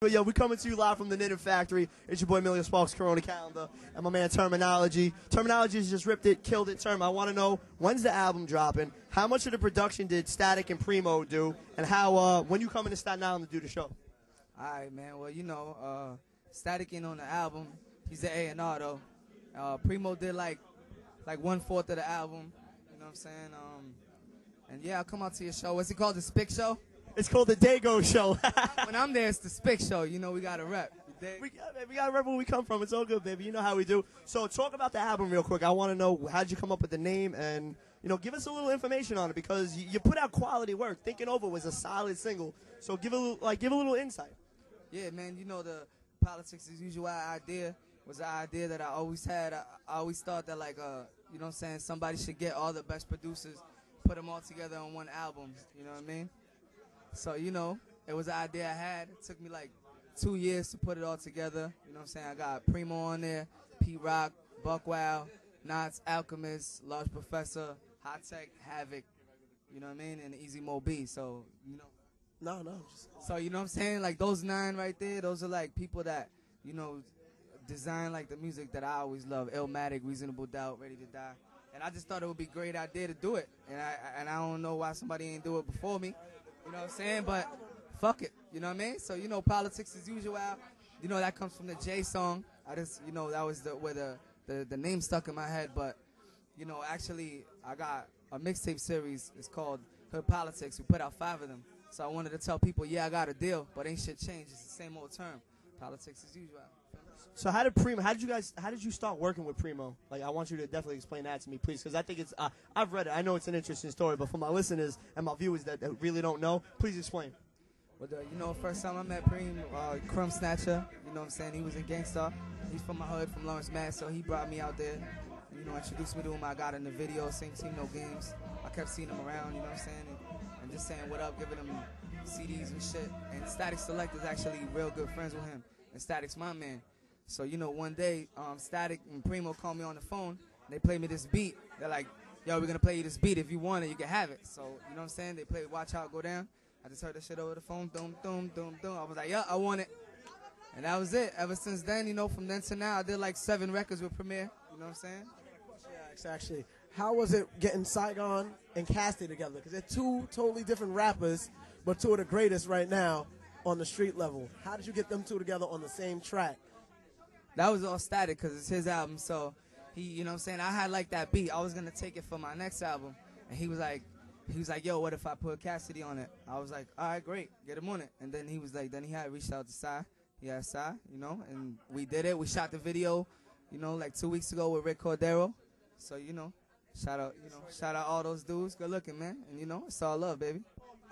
Yo, we coming to you live from the Knitting Factory. It's your boy Emilio Sparks, Corona Callender, and my man Termanology. Termanology has just ripped it, killed it. Term, I want to know, when's the album dropping? How much of the production did Static and Primo do? And how, when you coming to Staten Island to do the show? All right, man. Well, you know, Static ain't on the album. He's the A&R, though. Primo did like 1/4 of the album. You know what I'm saying? And yeah, I'll come out to your show. What's it called? The Spick Show? It's called the Dago Show. When I'm there, it's the Spick Show. You know, we got to rep. We got to rep where we come from. It's all good, baby. You know how we do. So talk about the album real quick. I want to know, how'd you come up with the name? And, you know, give us a little information on it, because you put out quality work. Thinking Over was a solid single. So give a little insight. Yeah, man. You know, the Politics as Usual idea was an idea that I always had. I always thought that, like, you know what I'm saying, somebody should get all the best producers, put them all together on one album. You know what I mean? So, you know, it was an idea I had. It took me like 2 years to put it all together. You know what I'm saying? I got Primo on there, Pete Rock, Buck Wow, Knots, Alchemist, Large Professor, Hot Tech, Havoc, you know what I mean? And Easy Mo B. So, you know. No. So, you know what I'm saying? Like, those 9 right there, those are like people that, you know, design like the music that I always love. Illmatic, Reasonable Doubt, Ready to Die. And I just thought it would be a great idea to do it. And I don't know why somebody ain't do it before me. You know what I'm saying? But fuck it. You know what I mean? So, you know, Politics as Usual, you know, that comes from the J song. I just, you know, that was where the name stuck in my head. But, you know, actually, I got a mixtape series. It's called Hood Politics. We put out 5 of them. So I wanted to tell people, yeah, I got a deal, but ain't shit changed. It's the same old term. Politics as Usual. So how did you start working with Primo? Like, I want you to definitely explain that to me, please, because I think it's, I've read it. I know it's an interesting story, but for my listeners and my viewers that really don't know, please explain. Well, you know, first time I met Primo, Crumb Snatcher, you know what I'm saying? He was in Gangstar. He's from my hood, from Lawrence, Mass, so he brought me out there. You know, introduced me to him. I got in the video, same team, no games. I kept seeing him around, you know what I'm saying? And just saying what up, giving him CDs and shit. And Static Select is actually real good friends with him. And Static's my man. So, you know, one day, Static and Primo called me on the phone. And they played me this beat. They're like, yo, we're going to play you this beat. If you want it, you can have it. So, you know what I'm saying? They played Watch Out, Go Down. I just heard that shit over the phone. Doom, doom, doom, doom. I was like, yeah, I want it. And that was it. Ever since then, you know, from then to now, I did like 7 records with Premier. You know what I'm saying? Yeah, actually. How was it getting Saigon and Casty together? Because they're 2 totally different rappers, but 2 of the greatest right now on the street level. How did you get them 2 together on the same track? That was all Static because it's his album. So, he, you know what I'm saying? I had like that beat. I was going to take it for my next album. And he was like, yo, what if I put Cassidy on it? I was like, all right, great. Get him on it. And then he was like, then he had reached out to Sai. He had Sai, you know, and we did it. We shot the video, you know, like 2 weeks ago with Rick Cordero. So, you know, shout out all those dudes. Good looking, man. And, you know, it's all love, baby.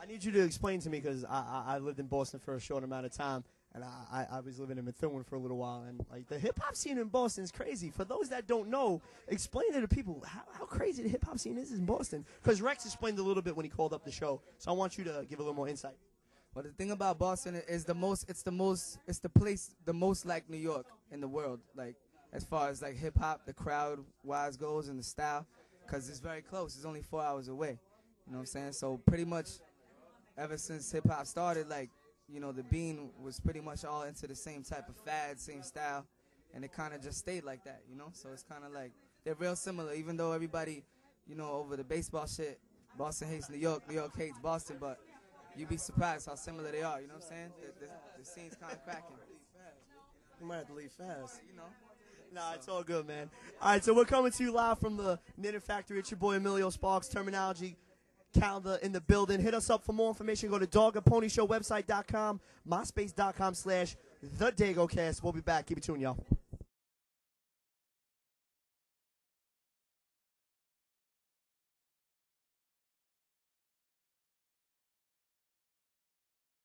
I need you to explain to me, because I lived in Boston for a short amount of time, and I was living in Methuen for a little while, and like the hip-hop scene in Boston is crazy. For those that don't know, explain to the people how crazy the hip-hop scene is in Boston, because Rex explained a little bit when he called up the show, so I want you to give a little more insight. Well, the thing about Boston is it's the place the most like New York in the world, like as far as like hip-hop, the crowd-wise goes, and the style, because it's very close. It's only 4 hours away, you know what I'm saying? So pretty much ever since hip-hop started, like, you know, the bean was pretty much all into the same type of fad, same style, and it kind of just stayed like that, you know? So it's kind of like, they're real similar, even though everybody, you know, over the baseball shit, Boston hates New York hates Boston, but you'd be surprised how similar they are, you know what I'm saying? The scene's kind of cracking. You might have to leave fast. You know? Nah, it's all good, man. All right, so we're coming to you live from the Knitting Factory. It's your boy Emilio Sparks, Termanology, Callender in the building. Hit us up for more information. Go to dogandponyshowwebsite.com, myspace.com/thedegocast. We'll be back. Keep it tuned, y'all.